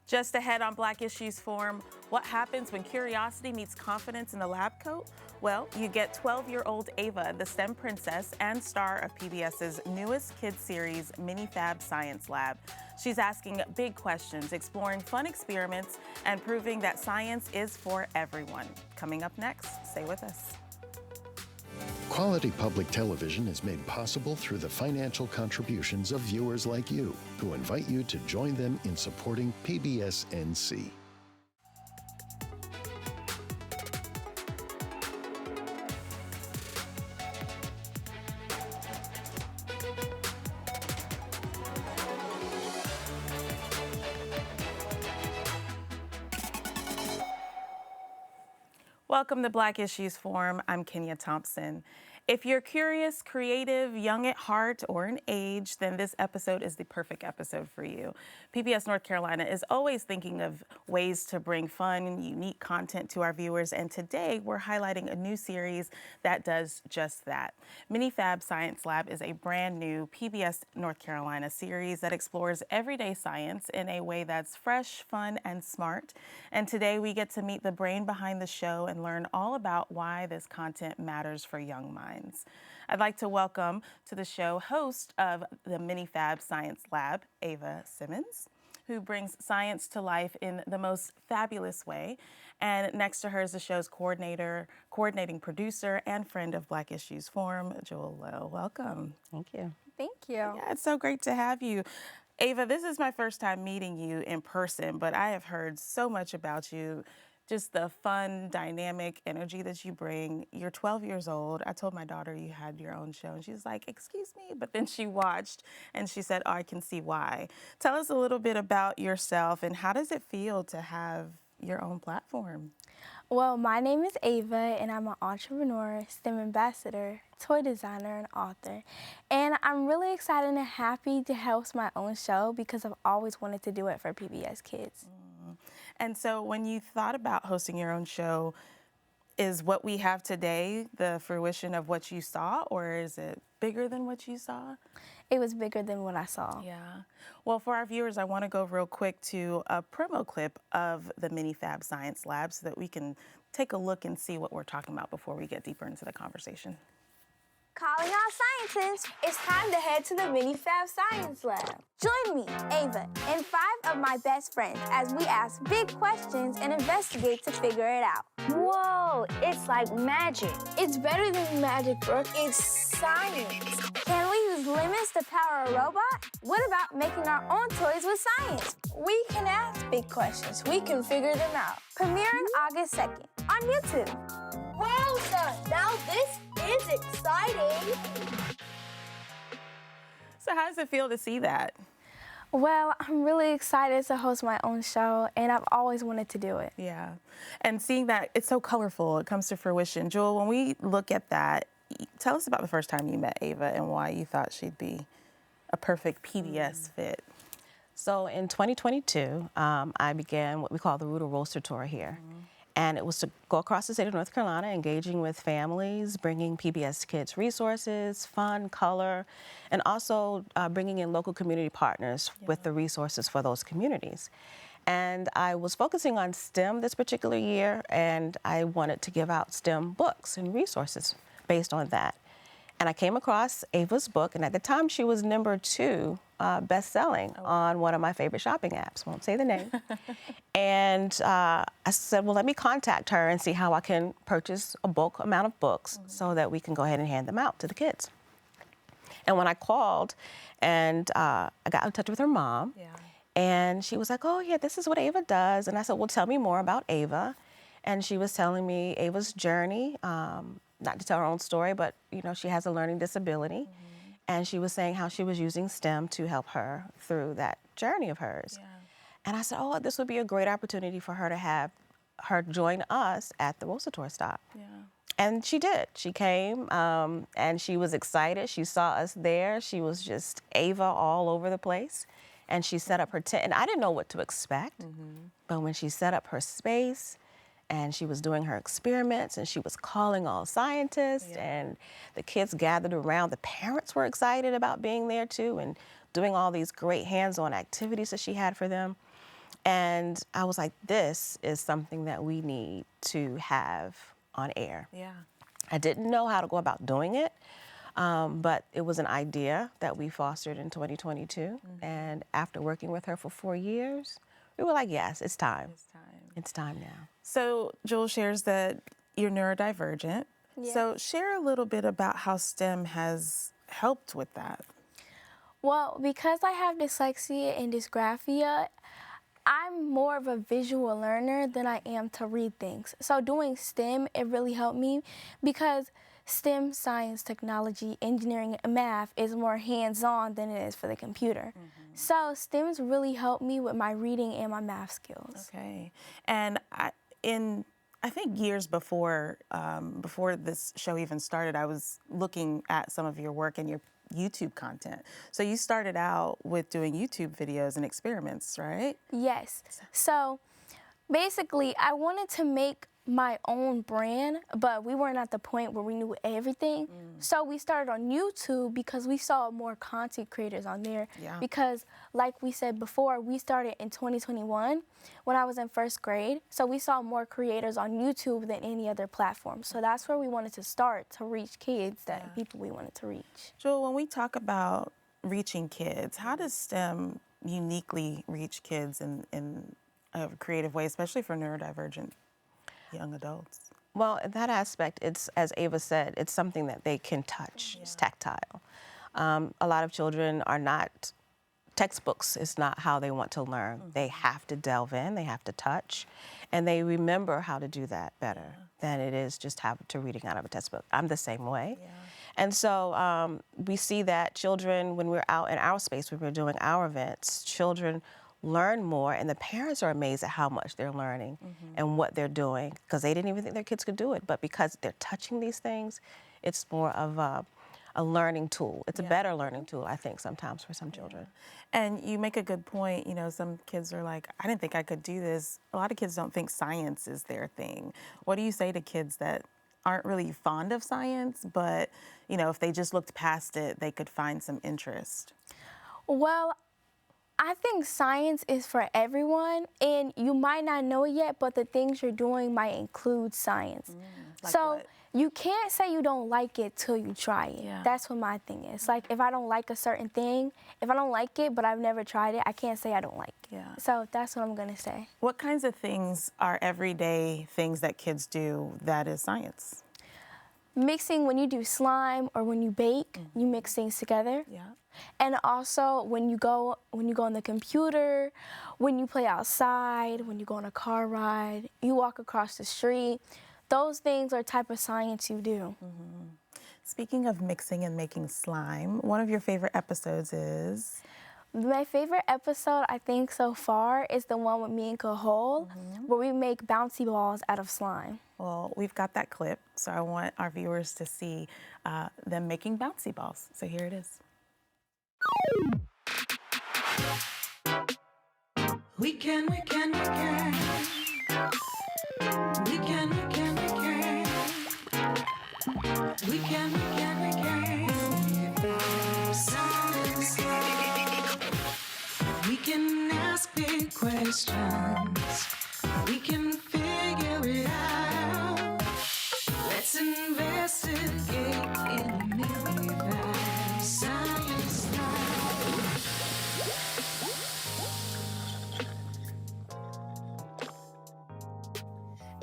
Just ahead on Black Issues Forum, what happens when curiosity meets confidence in a lab coat? Well, you get 12-year-old Ava, the STEM princess and star of PBS's newest kids series, Mini Fab Science Lab. She's asking big questions, exploring fun experiments, and proving that science is for everyone. Coming up next, stay with us. Quality public television is made possible through the financial contributions of viewers like you, who invite you to join them in supporting PBS NC. Welcome to Black Issues Forum. I'm Kenia Thompson. If you're curious, creative, young at heart, or in age, then this episode is the perfect episode for you. PBS North Carolina is always thinking of ways to bring fun and unique content to our viewers, and today we're highlighting a new series that does just that. Mini Fab Science Lab is a brand new PBS North Carolina series that explores everyday science in a way that's fresh, fun, and smart. And today we get to meet the brain behind the show and learn all about why this content matters for young minds. I'd like to welcome to the show host of the Mini Fab Science Lab, Ava Simmons, who brings science to life in the most fabulous way. And next to her is the show's coordinating producer, and friend of Black Issues Forum, Jewel Lowe. Welcome. Thank you. Thank you. Yeah, it's so great to have you. Ava, this is my first time meeting you in person, but I have heard so much about you. Just the fun, dynamic energy that you bring. You're 12 years old. I told my daughter you had your own show, and she was like, excuse me? But then she watched, and she said, oh, I can see why. Tell us a little bit about yourself, and how does it feel to have your own platform? Well, my name is Ava, and I'm an entrepreneur, STEM ambassador, toy designer, and author. And I'm really excited and happy to host my own show because I've always wanted to do it for PBS Kids. And so when you thought about hosting your own show, is what we have today the fruition of what you saw, or is it bigger than what you saw? It was bigger than what I saw. Yeah. Well, for our viewers, I want to go real quick to a promo clip of the Mini Fab Science Lab so that we can take a look and see what we're talking about before we get deeper into the conversation. Calling all scientists, it's time to head to the Mini Fab Science Lab. Join me, Ava, and 5 of my best friends as we ask big questions and investigate to figure it out. Whoa, it's like magic. It's better than magic, Brooke. It's science. Can we use lemons to power a robot? What about making our own toys with science? We can ask big questions. We can figure them out. Premiering August 2nd on YouTube. Wow, son, now this is exciting. So how does it feel to see that? Well, I'm really excited to host my own show, and I've always wanted to do it. Yeah. And seeing that, it's so colorful, it comes to fruition. Jewel, when we look at that, tell us about the first time you met Ava and why you thought she'd be a perfect PBS fit. So in 2022, I began what we call the Rooter Roaster Tour here. And it was to go across the state of North Carolina, engaging with families, bringing PBS Kids resources, fun, color, and also bringing in local community partners with the resources for those communities. And I was focusing on STEM this particular year, and I wanted to give out STEM books and resources based on that. And I came across Ava's book, and at the time she was #2 best-selling on one of my favorite shopping apps. Won't say the name. And I said, well, let me contact her and see how I can purchase a bulk amount of books so that we can go ahead and hand them out to the kids. And when I called, and I got in touch with her mom, and she was like, oh, yeah, this is what Ava does. And I said, well, tell me more about Ava. And she was telling me Ava's journey, not to tell her own story, but you know, she has a learning disability. And she was saying how she was using STEM to help her through that journey of hers. And I said, oh, this would be a great opportunity for her to have her join us at the Roaster Tour stop. And she did. She came, and she was excited. She saw us there. She was just Ava all over the place. And she set up her tent. And I didn't know what to expect. But when she set up her space, and she was doing her experiments, and she was calling all scientists, and the kids gathered around. The parents were excited about being there too, and doing all these great hands-on activities that she had for them. And I was like, this is something that we need to have on air. Yeah. I didn't know how to go about doing it, but it was an idea that we fostered in 2022. And after working with her for 4 years, we were like, yes, it's time. It's time. It's time now. So Jewel shares that you're neurodivergent. Yeah. So share a little bit about how STEM has helped with that. Well, because I have dyslexia and dysgraphia, I'm more of a visual learner than I am to read things. So doing STEM, it really helped me because STEM, science, technology, engineering, and math is more hands-on than it is for the computer. So STEM's really helped me with my reading and my math skills. Okay. And I think years before this show even started, I was looking at some of your work and your YouTube content. So you started out with doing YouTube videos and experiments, right? Yes. So basically, I wanted to make my own brand, but we weren't at the point where we knew everything. So we started on YouTube because we saw more content creators on there. Yeah. Because like we said before, we started in 2021 when I was in first grade. So we saw more creators on YouTube than any other platform. So that's where we wanted to start to reach kids, that people we wanted to reach. Jewel, when we talk about reaching kids, how does STEM uniquely reach kids in a creative way, especially for neurodivergent young adults? Well, in that aspect, it's, as Ava said, it's something that they can touch. It's tactile. A lot of children are not, textbooks is not how they want to learn. They have to delve in, they have to touch, and they remember how to do that better than it is just to reading out of a textbook. I'm the same way. And so we see that children, when we're out in our space, when we're doing our events, children learn more, and the parents are amazed at how much they're learning and what they're doing, because they didn't even think their kids could do it. But because they're touching these things, it's more of a learning tool. It's a better learning tool, I think, sometimes for some children. And you make a good point. You know, some kids are like, I didn't think I could do this. A lot of kids don't think science is their thing. What do you say to kids that aren't really fond of science, but, you know, if they just looked past it, they could find some interest? Well, I think science is for everyone, and you might not know it yet, but the things you're doing might include science. Like so what? you can't say you don't like it till you try it. Yeah. That's what my thing is. Like, if I don't like a certain thing, if I don't like it, but I've never tried it, I can't say I don't like it. Yeah. So that's what I'm gonna say. What kinds of things are everyday things that kids do that is science? Mixing, when you do slime or when you bake, you mix things together. Yeah. And also when you go on the computer, when you play outside, when you go on a car ride, you walk across the street, those things are type of science you do. Speaking of mixing and making slime, one of your favorite episodes is? My favorite episode, I think, so far is the one with me and Cahol, where we make bouncy balls out of slime. Well, we've got that clip, so I want our viewers to see them making bouncy balls. So here it is. We can. We can. Science Lab. We can ask big questions. We can figure it out. Let's investigate in the Fab Science Lab.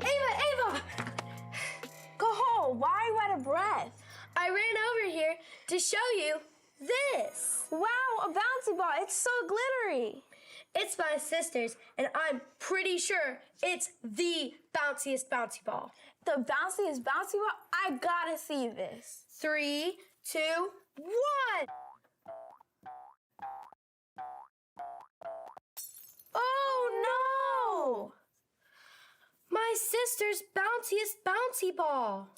Ava! Cahol, why are you out of breath? I ran over here to show you this. Wow, a bouncy ball. It's so glittery. It's my sister's, and I'm pretty sure it's the bounciest bouncy ball. The bounciest bouncy ball? I gotta see this. 3, 2, 1. Oh no! My sister's bounciest bouncy ball.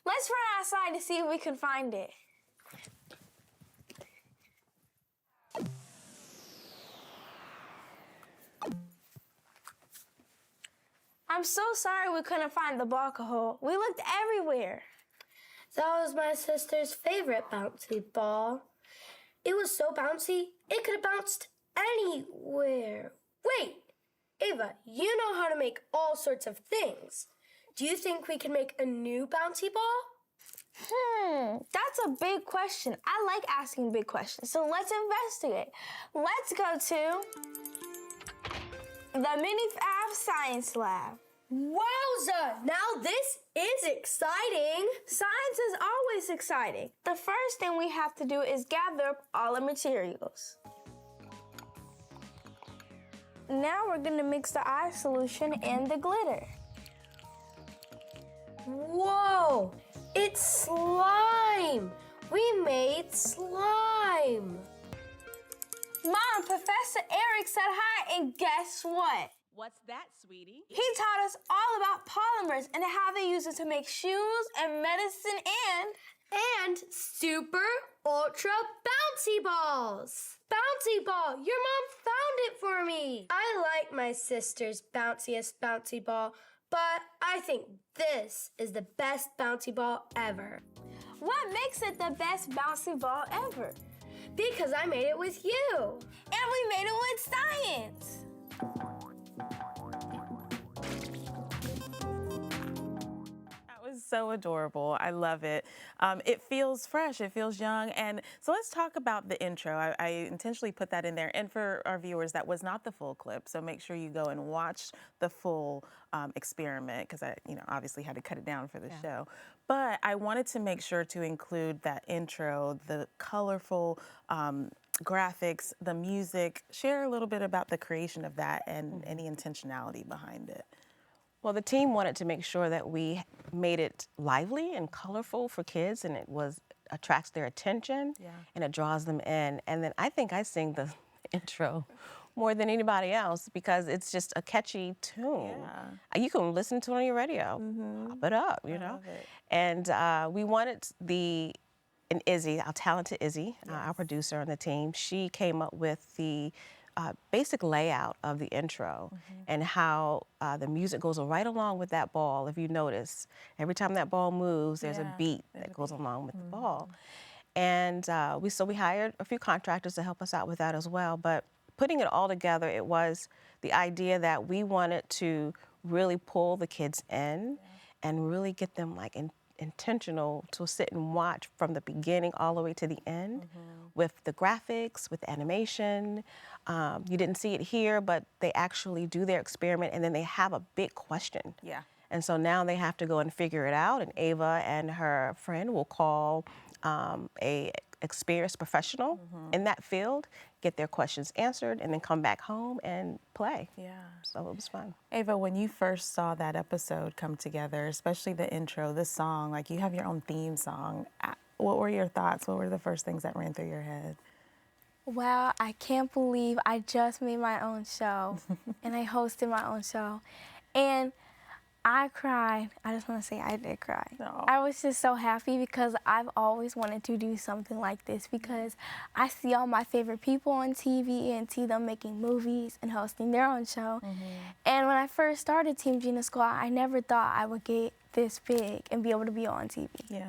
Let's run outside to see if we can find it. I'm so sorry we couldn't find the ball, Cahol. We looked everywhere. That was my sister's favorite bouncy ball. It was so bouncy, it could have bounced anywhere. Wait, it Ava, you know how to make all sorts of things. Do you think we can make a new bouncy ball? That's a big question. I like asking big questions, so let's investigate. Let's go to the Mini Fab Science Lab. Wowza! Now this is exciting. Science is always exciting. The first thing we have to do is gather up all the materials. Now we're gonna mix the eye solution and the glitter. Whoa! It's slime! We made slime! Mom, Professor Eric said hi, and guess what? What's that, sweetie? He taught us all about polymers and how they use it to make shoes and medicine And super ultra bouncy balls! Bouncy ball! Your mom found it for me! I like my sister's bounciest bouncy ball, but I think this is the best bouncy ball ever. What makes it the best bouncy ball ever? Because I made it with you! And we made it with science! So adorable. I love it. It feels fresh. It feels young. And so let's talk about the intro. I intentionally put that in there. And for our viewers, that was not the full clip. So make sure you go and watch the full experiment, because I, obviously had to cut it down for the show. But I wanted to make sure to include that intro, the colorful graphics, the music. Share a little bit about the creation of that and any intentionality behind it. Well, the team wanted to make sure that we made it lively and colorful for kids, and it attracts their attention, and it draws them in. And then I think I sing the intro more than anybody else because it's just a catchy tune. Yeah. You can listen to it on your radio, pop it up, you know. And we wanted and Izzy, our talented Izzy, our producer on the team, she came up with the basic layout of the intro and how the music goes right along with that ball. If you notice, every time that ball moves, there's a beat that goes along with the ball. And we hired a few contractors to help us out with that as well. But putting it all together, it was the idea that we wanted to really pull the kids in and really get them intentional to sit and watch from the beginning all the way to the end with the graphics, with animation. You didn't see it here, but they actually do their experiment and then they have a big question. Yeah. And so now they have to go and figure it out, and Ava and her friend will call a experienced professional in that field, get their questions answered, and then come back home and play. Yeah. So it was fun. Ava, when you first saw that episode come together, especially the intro, this song, you have your own theme song. What were your thoughts? What were the first things that ran through your head? Wow, I can't believe I just made my own show and I hosted my own show. And I cried. I just want to say I did cry. No. I was just so happy because I've always wanted to do something like this because I see all my favorite people on TV and see them making movies and hosting their own show. And when I first started Team Gina Squad, I never thought I would get this big and be able to be on TV. Yeah.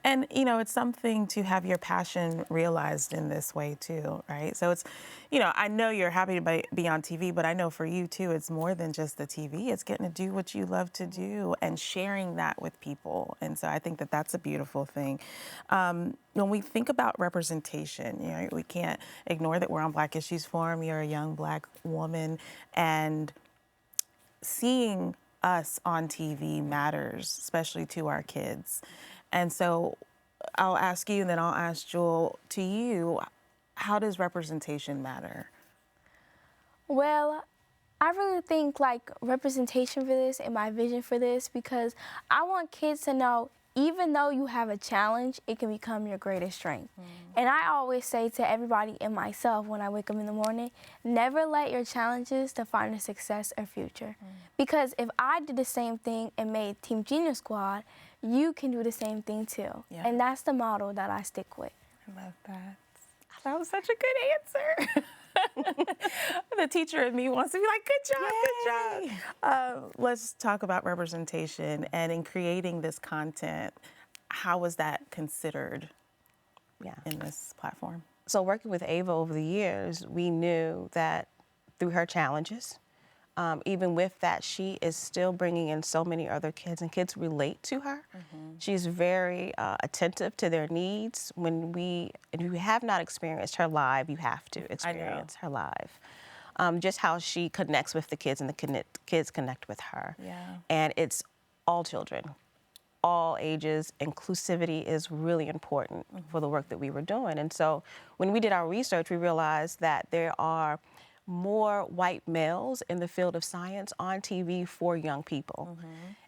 And, it's something to have your passion realized in this way, too, right? So it's, I know you're happy to be on TV, but I know for you, too, it's more than just the TV. It's getting to do what you love to do and sharing that with people. And so I think that that's a beautiful thing. When we think about representation, we can't ignore that we're on Black Issues Forum. You're a young Black woman, and seeing us on TV matters, especially to our kids. And so I'll ask you, and then I'll ask Jewel, to you, how does representation matter? Well, I really think representation for this and my vision for this, because I want kids to know even though you have a challenge, it can become your greatest strength. And I always say to everybody and myself when I wake up in the morning, never let your challenges define your success or future. Because if I did the same thing and made Team Genius Squad, you can do the same thing too. Yeah. And that's the model that I stick with. I love that. That was such a good answer. The teacher in me wants to be like, good job, Yay. Good job. Let's talk about representation, and in creating this content, how was that considered in this platform? So working with Ava over the years, we knew that through her challenges, even with that, she is still bringing in so many other kids, and kids relate to her. She's very attentive to their needs. And if you have not experienced her live, you have to experience her live. Just how she connects with the kids and the kids connect with her. Yeah. And it's all children, all ages. Inclusivity is really important for the work that we were doing. And so when we did our research, we realized that there are more white males in the field of science on TV for young people.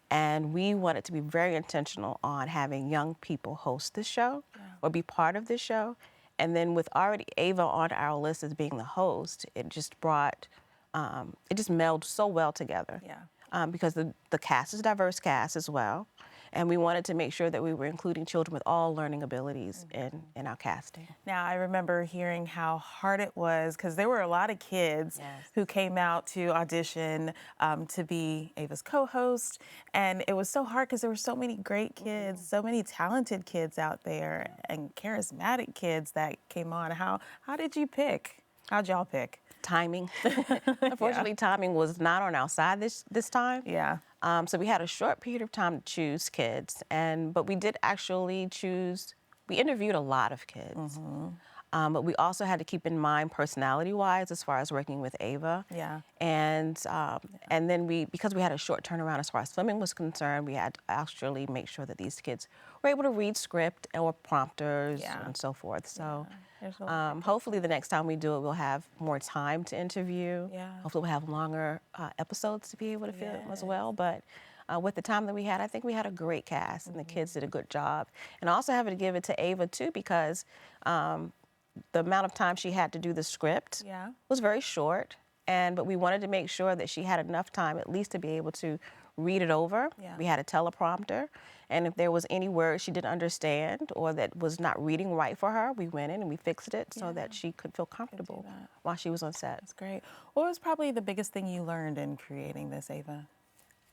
And we wanted to be very intentional on having young people host the show or be part of the show. And then with already Ava on our list as being the host, it just brought, it just melded so well together. Because the cast is a diverse cast as well. And we wanted to make sure that we were including children with all learning abilities in our casting. Now, I remember hearing how hard it was, because there were a lot of kids who came out to audition to be Ava's co-host. And it was so hard because there were so many great kids, so many talented kids out there, and charismatic kids that came on. How did you pick? How'd y'all pick? Timing. Unfortunately, timing was not on our side this time. So we had a short period of time to choose kids, but we did actually we interviewed a lot of kids. But we also had to keep in mind personality-wise as far as working with Ava. And then because we had a short turnaround as far as swimming was concerned, we had to actually make sure that these kids were able to read script or prompters and so forth. So hopefully the next time we do it, we'll have more time to interview. Hopefully we'll have longer episodes to be able to film as well. But with the time that we had, I think we had a great cast, and the kids did a good job. And I also have to give it to Ava, too, because the amount of time she had to do the script was very short, but we wanted to make sure that she had enough time at least to be able to read it over. We had a teleprompter, and if there was any word she didn't understand or that was not reading right for her, we went in and we fixed it so that she could feel comfortable while she was on set. That's great. What was probably the biggest thing you learned in creating this, Ava?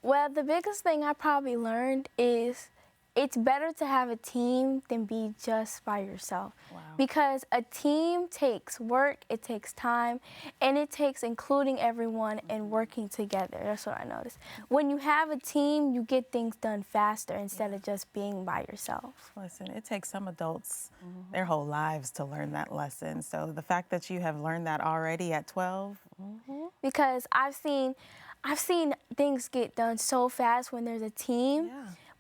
Well, the biggest thing I probably learned is it's better to have a team than be just by yourself. Because a team takes work, it takes time, and it takes including everyone and working together. That's what I noticed. When you have a team, you get things done faster instead of just being by yourself. Listen, it takes some adults their whole lives to learn that lesson. So the fact that you have learned that already at 12. Because I've seen things get done so fast when there's a team.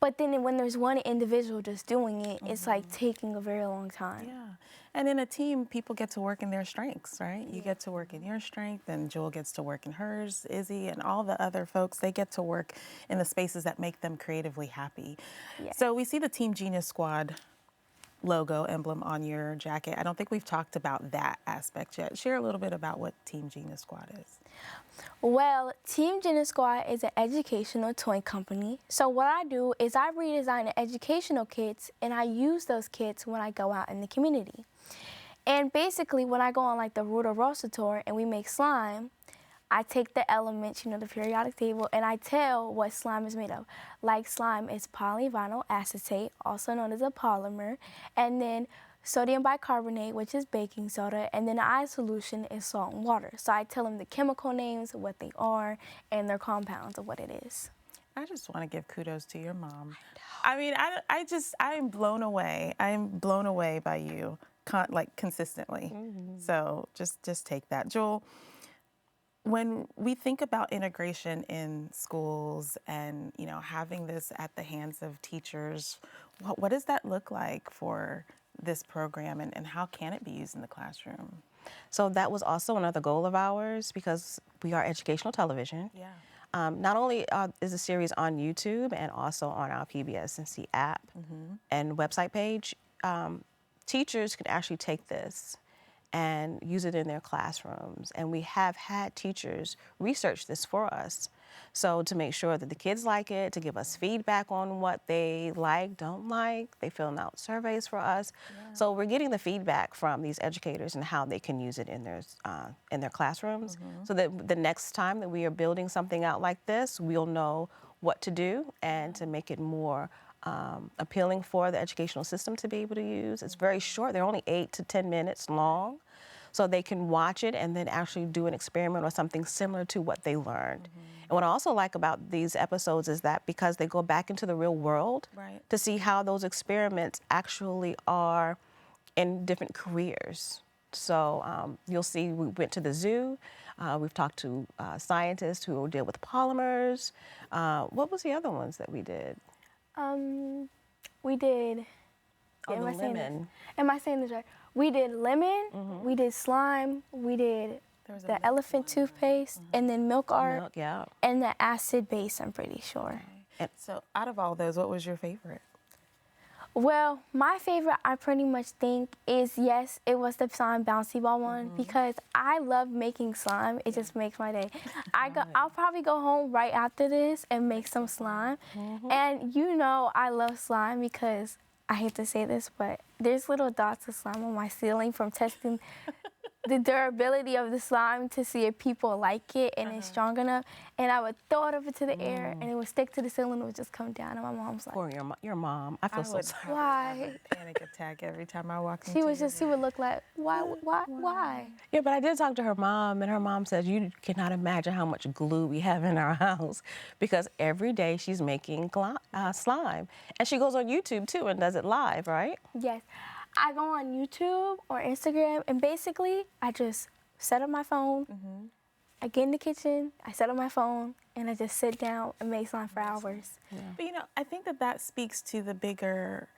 But then when there's one individual just doing it, it's like taking a very long time. And in a team, people get to work in their strengths, right? You get to work in your strength, and Jewel gets to work in hers, Izzy, and all the other folks, they get to work in the spaces that make them creatively happy. So we see the Team Genius Squad logo emblem on your jacket. I don't think we've talked about that aspect yet. Share a little bit about what Team Genius Squad is. Well, Team Genius Squad is an educational toy company. So what I do is I redesign the educational kits, and I use those kits when I go out in the community. And basically, when I go on like the Ruder Roaster tour and we make slime, I take the elements, the periodic table, and I tell what slime is made of. Like slime is polyvinyl acetate, also known as a polymer, and then sodium bicarbonate, which is baking soda, and then the eye solution is salt and water. So I tell them the chemical names, what they are, and their compounds of what it is. I just want to give kudos to your mom. I mean, I am blown away. I am blown away by you, consistently. So just take that. Jewel, when we think about integration in schools and, having this at the hands of teachers, what does that look like for this program, and how can it be used in the classroom? So that was also another goal of ours, because we are educational television. Not only is the series on YouTube and also on our PBS NC app and website page, teachers can actually take this and use it in their classrooms. And we have had teachers research this for us. So to make sure that the kids like it, to give us feedback on what they like, don't like, they fill out surveys for us. So we're getting the feedback from these educators and how they can use it in their classrooms, so that the next time that we are building something out like this, we'll know what to do and to make it more appealing for the educational system to be able to use. It's very short. They're only 8 to 10 minutes long. so they can watch it and then actually do an experiment or something similar to what they learned. And what I also like about these episodes is that because they go back into the real world to see how those experiments actually are in different careers. So you'll see we went to the zoo. We've talked to scientists who deal with polymers. What was the other ones that we did? We did. Oh, am the I saying this? lemon. Am I saying this right? We did lemon. We did slime. We did the elephant toothpaste, and then milk art, Milk, yeah. and the acid base. I'm pretty sure. And so out of all those, what was your favorite? Well, my favorite, I pretty much think, is, yes, it was the slime bouncy ball one, because I love making slime. It just makes my day. I'll probably go home right after this and make some slime. And you know I love slime because, I hate to say this, but there's little dots of slime on my ceiling from testing the durability of the slime to see if people like it and it's strong enough. And I would throw it up into the air and it would stick to the ceiling and it would just come down. And my mom's like, Poor your mom. I feel so would sorry. probably have why? a panic attack every time I walk into She was your just, she would look like, why? Yeah, but I did talk to her mom, and her mom says you cannot imagine how much glue we have in our house because every day she's making slime. And she goes on YouTube too and does it live, right? Yes. I go on YouTube or Instagram, and basically I just set up my phone. I get in the kitchen, I set up my phone, and I just sit down and make slime for hours. But you know, I think that speaks to the bigger,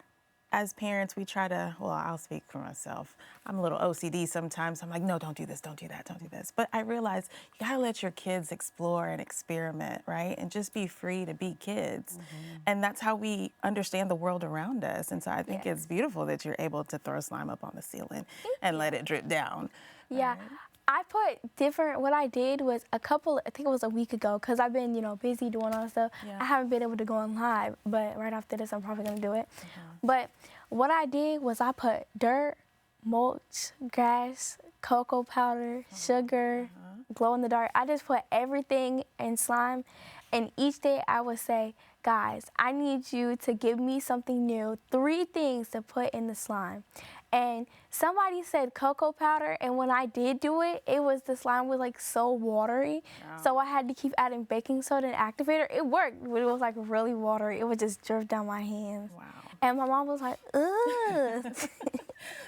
as parents, we try to, well, I'll speak for myself. I'm a little OCD sometimes. I'm like, no, don't do this, don't do that, don't do this. But I realize you gotta let your kids explore and experiment, right? And just be free to be kids. And that's how we understand the world around us. And so I think it's beautiful that you're able to throw slime up on the ceiling and let it drip down. Yeah. I put different, what I did was I think it was a week ago, because I've been, busy doing all this stuff. I haven't been able to go on live, but right after this, I'm probably gonna do it. But what I did was I put dirt, mulch, grass, cocoa powder, sugar, glow in the dark. I just put everything in slime, and each day I would say, guys, I need you to give me something new, 3 things to put in the slime. And somebody said cocoa powder, and when I did do it, the slime was like so watery. So I had to keep adding baking soda and activator. It worked, but it was like really watery. It would just drip down my hands. Wow. And my mom was like, ugh.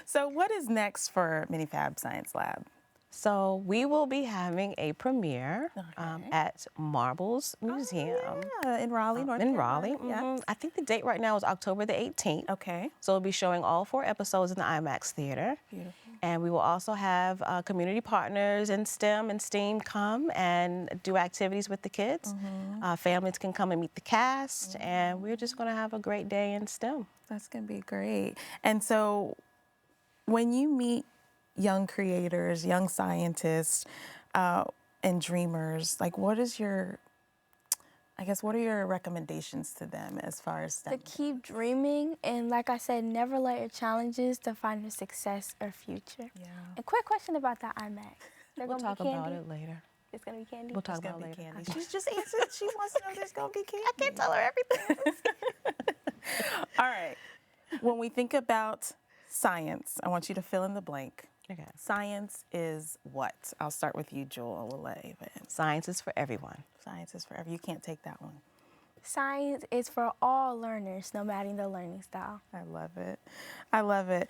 So what is next for Mini Fab Science Lab? So we will be having a premiere at Marbles Museum. In Raleigh, North Carolina. In Raleigh. I think the date right now is October the 18th. Okay. So we'll be showing all 4 episodes in the IMAX theater. Beautiful. And we will also have community partners in STEM and STEAM come and do activities with the kids. Families can come and meet the cast, and we're just going to have a great day in STEM. That's going to be great. And so when you meet young creators, young scientists, and dreamers, like what are your recommendations to them as far as STEM? To keep dreaming, and like I said, never let your challenges define your success or future. Yeah. And quick question about the IMAX. We'll talk about it later. It's gonna be candy? We'll talk about it later. Candy. She's just answered. She wants to know there's going to be candy. I can't tell her everything. All right. When we think about science, I want you to fill in the blank. Okay. Science is what? I'll start with you, Jewel. We'll let Ava in. Science is for everyone. Science is for everyone. You can't take that one. Science is for all learners, no matter the learning style. I love it. I love it.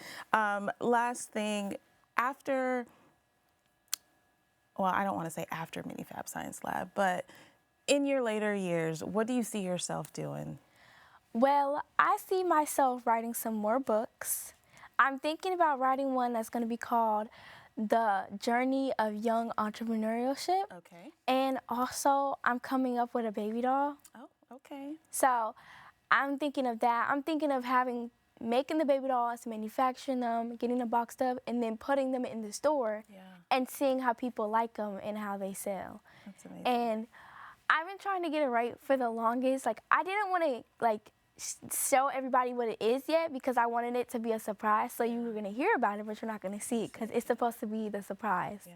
Last thing, I don't want to say after Mini Fab Science Lab, but in your later years, what do you see yourself doing? Well, I see myself writing some more books. I'm thinking about writing one that's going to be called The Journey of Young Entrepreneurship. Okay. And also, I'm coming up with a baby doll. Oh, okay. So I'm thinking of that. I'm thinking of making the baby dolls, manufacturing them, getting them boxed up, and then putting them in the store and seeing how people like them and how they sell. That's amazing. And I've been trying to get it right for the longest. Like, I didn't want to, show everybody what it is yet because I wanted it to be a surprise. So you were going to hear about it, but you're not going to see it because it's supposed to be the surprise. Yeah.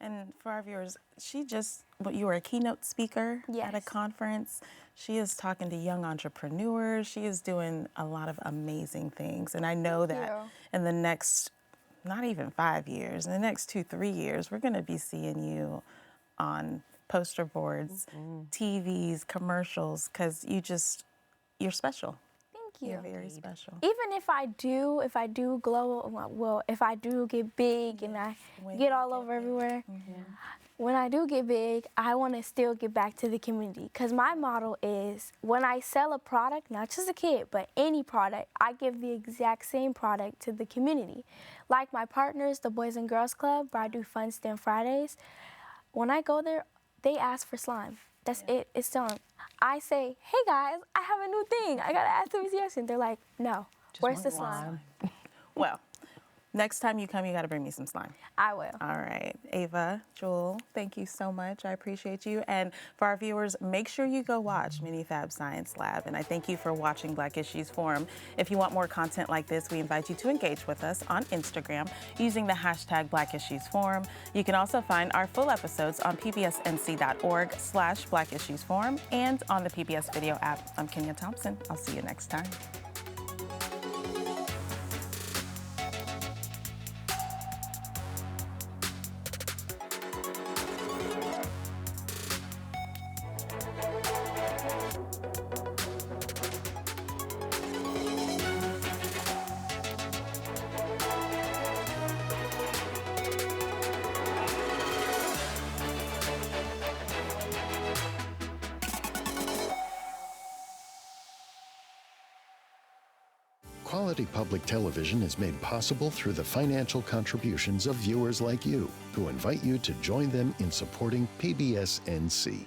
And for our viewers, you were a keynote speaker at a conference. She is talking to young entrepreneurs. She is doing a lot of amazing things. And I know that in the next not even 5 years, in the next 2-3 years, we're going to be seeing you on poster boards, TVs, commercials, because you're special. Thank you. You're very special. Even if I do glow, well, if I do get big and I get all over everywhere, when I do get big, I want to still give back to the community. Because my motto is, when I sell a product, not just a kid, but any product, I give the exact same product to the community. Like my partners, the Boys and Girls Club, where I do Fun STEM Fridays, when I go there, they ask for slime. That's it. It's done. I say, hey guys, I have a new thing. I gotta ask them a suggestion. They're like, no. Where's the slime? Well, next time you come, you got to bring me some slime. I will. All right. Ava, Jewel, thank you so much. I appreciate you. And for our viewers, make sure you go watch Mini Fab Science Lab. And I thank you for watching Black Issues Forum. If you want more content like this, we invite you to engage with us on Instagram using the hashtag Black Issues Forum. You can also find our full episodes on pbsnc.org/Black Issues Forum and on the PBS Video app. I'm Kenia Thompson. I'll see you next time. Quality public television is made possible through the financial contributions of viewers like you, who invite you to join them in supporting PBS NC.